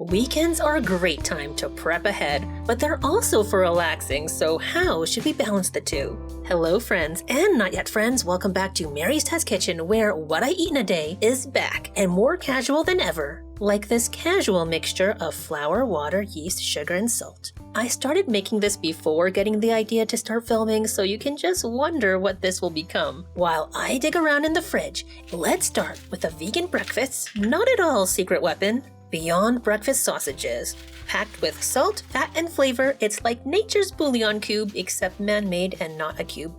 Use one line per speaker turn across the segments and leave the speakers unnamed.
Weekends are a great time to prep ahead, but they're also for relaxing, so how should we balance the two? Hello friends and not yet friends, welcome back to Mary's Test Kitchen, where what I eat in a day is back and more casual than ever. Like this casual mixture of flour, water, yeast, sugar, and salt. I started making this before getting the idea to start filming, so you can just wonder what this will become. While I dig around in the fridge, let's start with a vegan breakfast, not at all secret weapon. Beyond Breakfast sausages. Packed with salt, fat, and flavor, it's like nature's bouillon cube, except man-made and not a cube.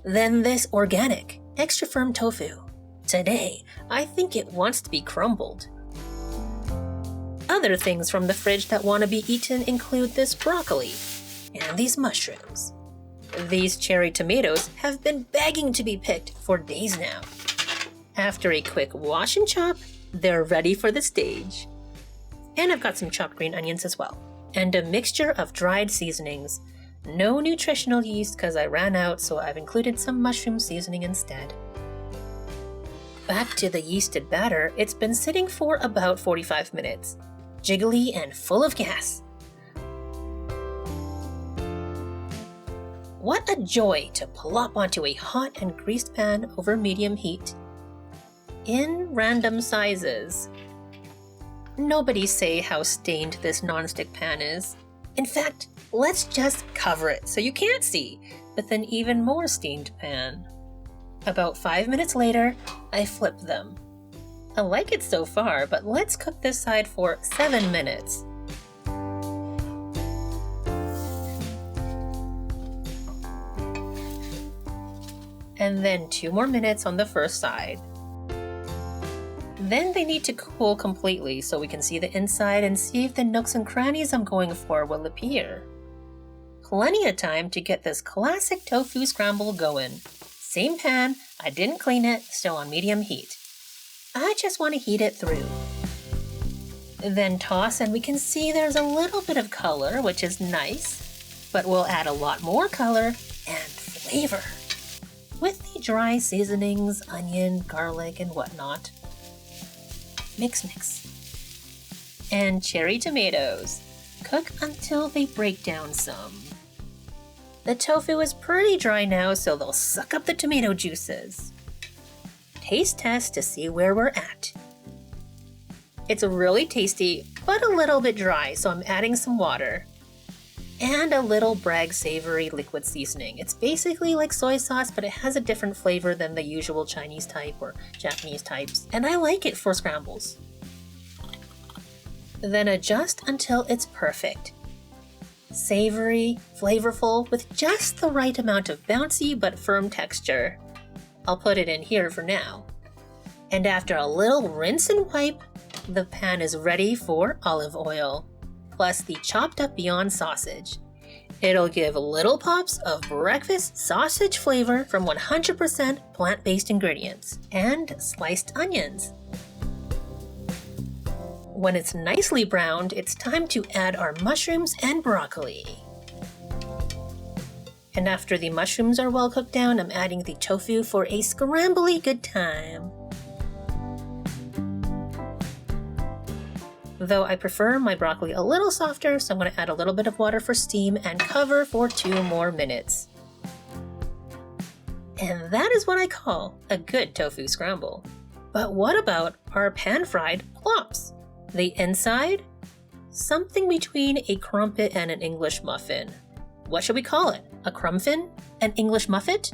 Then this organic, extra firm tofu. Today, I think it wants to be crumbled. Other things from the fridge that want to be eaten include this broccoli and these mushrooms. These cherry tomatoes have been begging to be picked for days now. After a quick wash and chop, they're ready for the stage. And I've got some chopped green onions as well. And a mixture of dried seasonings. No nutritional yeast because I ran out, so I've included some mushroom seasoning instead. Back to the yeasted batter, it's been sitting for about 45 minutes. Jiggly and full of gas. What a joy to plop onto a hot and greased pan over medium heat. In random sizes. Nobody say how stained this nonstick pan is. In fact, let's just cover it so you can't see with an even more stained pan. About 5 minutes later, I flip them. I like it so far, but let's cook this side for 7 minutes. And then 2 more minutes on the first side. Then they need to cool completely so we can see the inside and see if the nooks and crannies I'm going for will appear. Plenty of time to get this classic tofu scramble going. Same pan, I didn't clean it, still on medium heat. I just want to heat it through. Then toss and we can see there's a little bit of color, which is nice, but we'll add a lot more color and flavor. With the dry seasonings, onion, garlic, and whatnot. Mix. And cherry tomatoes. Cook until they break down some. The tofu is pretty dry now, so they'll suck up the tomato juices. Taste test to see where we're at. It's really tasty, but a little bit dry, so I'm adding some water. And a little Bragg savory liquid seasoning. It's basically like soy sauce, but it has a different flavor than the usual Chinese type or Japanese types, and I like it for scrambles. Then adjust until it's perfect. Savory, flavorful, with just the right amount of bouncy but firm texture. I'll put it in here for now. And after a little rinse and wipe, the pan is ready for olive oil. Plus the chopped up Beyond sausage. It'll give little pops of breakfast sausage flavor from 100% plant-based ingredients and sliced onions. When it's nicely browned, it's time to add our mushrooms and broccoli. And after the mushrooms are well cooked down, I'm adding the tofu for a scrambly good time. Though I prefer my broccoli a little softer, so I'm going to add a little bit of water for steam and cover for 2 more minutes. And that is what I call a good tofu scramble. But what about our pan-fried plops? The inside? Something between a crumpet and an English muffin. What should we call it? A crumpfin? An English muffet?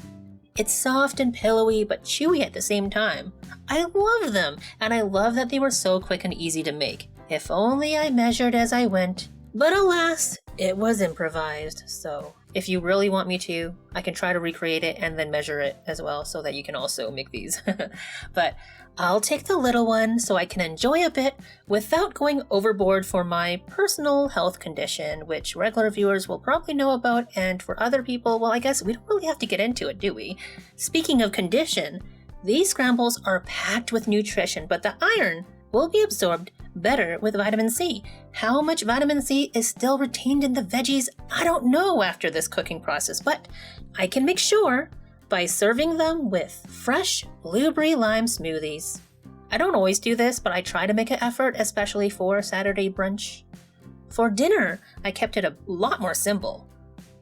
It's soft and pillowy but chewy at the same time. I love them, and I love that they were so quick and easy to make. If only I measured as I went. But alas, it was improvised, so if you really want me to, I can try to recreate it and then measure it as well so that you can also make these. But I'll take the little one so I can enjoy a bit without going overboard for my personal health condition, which regular viewers will probably know about, and for other people, well, I guess we don't really have to get into it, do we? Speaking of condition, these scrambles are packed with nutrition, but the iron will be absorbed better with vitamin C. How much vitamin C is still retained in the veggies, I don't know after this cooking process, but I can make sure by serving them with fresh blueberry lime smoothies. I don't always do this, but I try to make an effort, especially for Saturday brunch. For dinner, I kept it a lot more simple.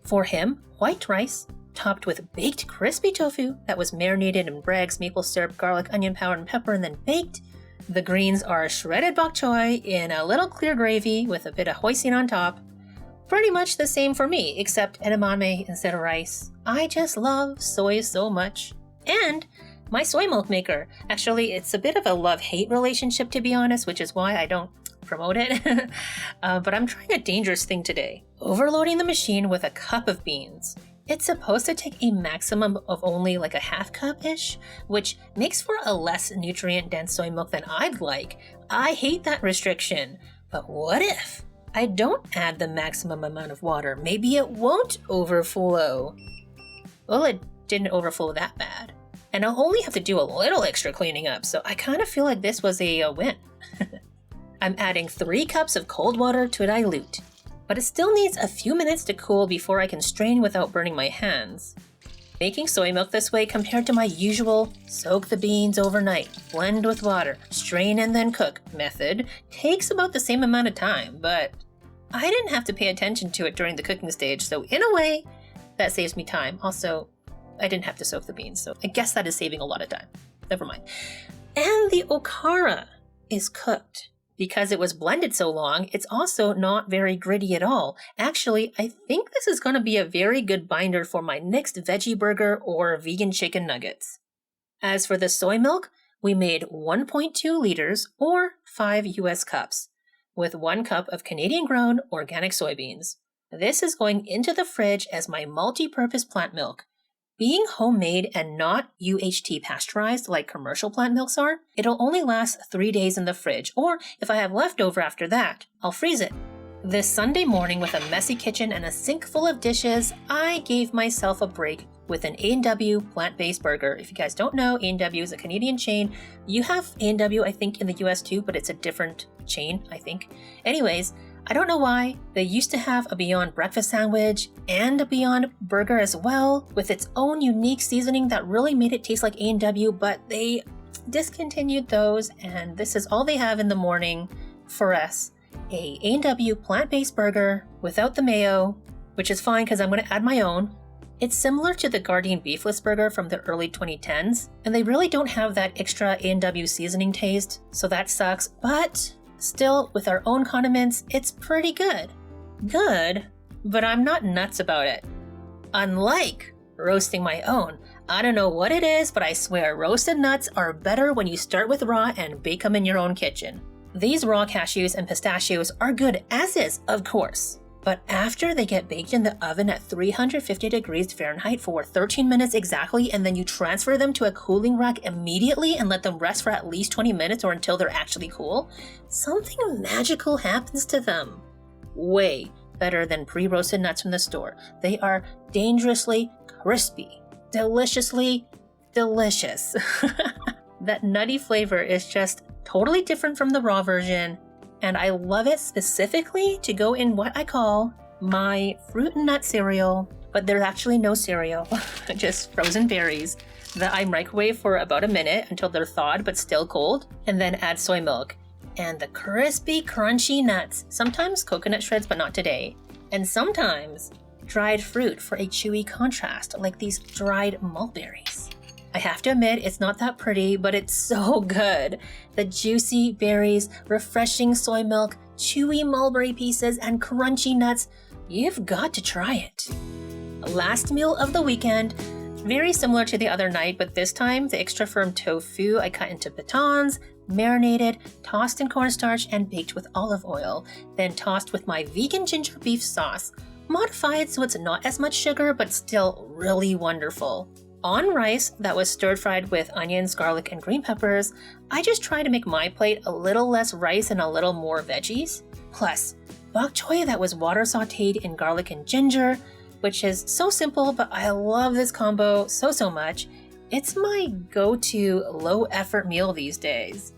For him, white rice, topped with baked crispy tofu that was marinated in Bragg's maple syrup, garlic, onion powder, and pepper, and then baked. The greens are shredded bok choy in a little clear gravy with a bit of hoisin on top. Pretty much the same for me, except edamame instead of rice. I just love soy so much. And my soy milk maker. Actually, it's a bit of a love-hate relationship, to be honest, which is why I don't promote it. But I'm trying a dangerous thing today. Overloading the machine with a cup of beans. It's supposed to take a maximum of only like a half cup-ish, which makes for a less nutrient-dense soy milk than I'd like. I hate that restriction. But what if I don't add the maximum amount of water? Maybe it won't overflow. Well, it didn't overflow that bad. And I'll only have to do a little extra cleaning up, so I kind of feel like this was a win. I'm adding 3 cups of cold water to dilute, but it still needs a few minutes to cool before I can strain without burning my hands. Making soy milk this way compared to my usual soak the beans overnight, blend with water, strain and then cook method takes about the same amount of time, but I didn't have to pay attention to it during the cooking stage, so in a way, that saves me time. Also, I didn't have to soak the beans, so I guess that is saving a lot of time. Never mind. And the okara is cooked. Because it was blended so long, it's also not very gritty at all. Actually, I think this is going to be a very good binder for my next veggie burger or vegan chicken nuggets. As for the soy milk, we made 1.2 liters or 5 US cups, with 1 cup of Canadian-grown organic soybeans. This is going into the fridge as my multi-purpose plant milk. Being homemade and not UHT pasteurized like commercial plant milks are, it'll only last 3 days in the fridge, or if I have leftover after that, I'll freeze it. This Sunday morning with a messy kitchen and a sink full of dishes, I gave myself a break with an A&W plant-based burger. If you guys don't know, A&W is a Canadian chain. You have A&W, I think, in the US too, but it's a different chain, I think. Anyways, I don't know why. They used to have a Beyond Breakfast sandwich and a Beyond Burger as well, with its own unique seasoning that really made it taste like A&W, but they discontinued those, and this is all they have in the morning for us. A A&W plant-based burger without the mayo, which is fine because I'm going to add my own. It's similar to the Gardein Beefless Burger from the early 2010s, and they really don't have that extra A&W seasoning taste, so that sucks, but still, with our own condiments, it's pretty good. Good, but I'm not nuts about it. Unlike roasting my own. I don't know what it is, but I swear roasted nuts are better when you start with raw and bake them in your own kitchen. These raw cashews and pistachios are good as is, of course. But after they get baked in the oven at 350 degrees Fahrenheit for 13 minutes exactly, and then you transfer them to a cooling rack immediately and let them rest for at least 20 minutes or until they're actually cool, something magical happens to them. Way better than pre-roasted nuts from the store. They are dangerously crispy, deliciously delicious. That nutty flavor is just totally different from the raw version. And I love it specifically to go in what I call my fruit and nut cereal, but there's actually no cereal, just frozen berries that I microwave for about a minute until they're thawed but still cold, and then add soy milk. And the crispy, crunchy nuts, sometimes coconut shreds but not today, and sometimes dried fruit for a chewy contrast, like these dried mulberries. I have to admit, it's not that pretty, but it's so good. The juicy berries, refreshing soy milk, chewy mulberry pieces, and crunchy nuts. You've got to try it. Last meal of the weekend, very similar to the other night, but this time the extra firm tofu I cut into batons, marinated, tossed in cornstarch, and baked with olive oil, then tossed with my vegan ginger beef sauce, modified so it's not as much sugar, but still really wonderful. On rice that was stir-fried with onions, garlic, and green peppers, I just try to make my plate a little less rice and a little more veggies. Plus, bok choy that was water sauteed in garlic and ginger, which is so simple, but I love this combo so much. It's my go-to low-effort meal these days.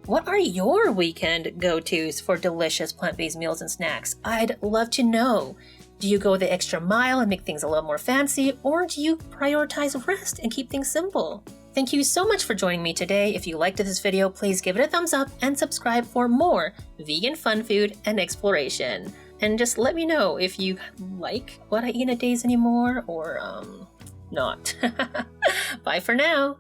What are your weekend go-tos for delicious plant-based meals and snacks? I'd love to know. Do you go the extra mile and make things a little more fancy, or do you prioritize rest and keep things simple? Thank you so much for joining me today. If you liked this video, please give it a thumbs up and subscribe for more vegan fun food and exploration. And just let me know if you like what I eat in a days anymore or not. Bye for now.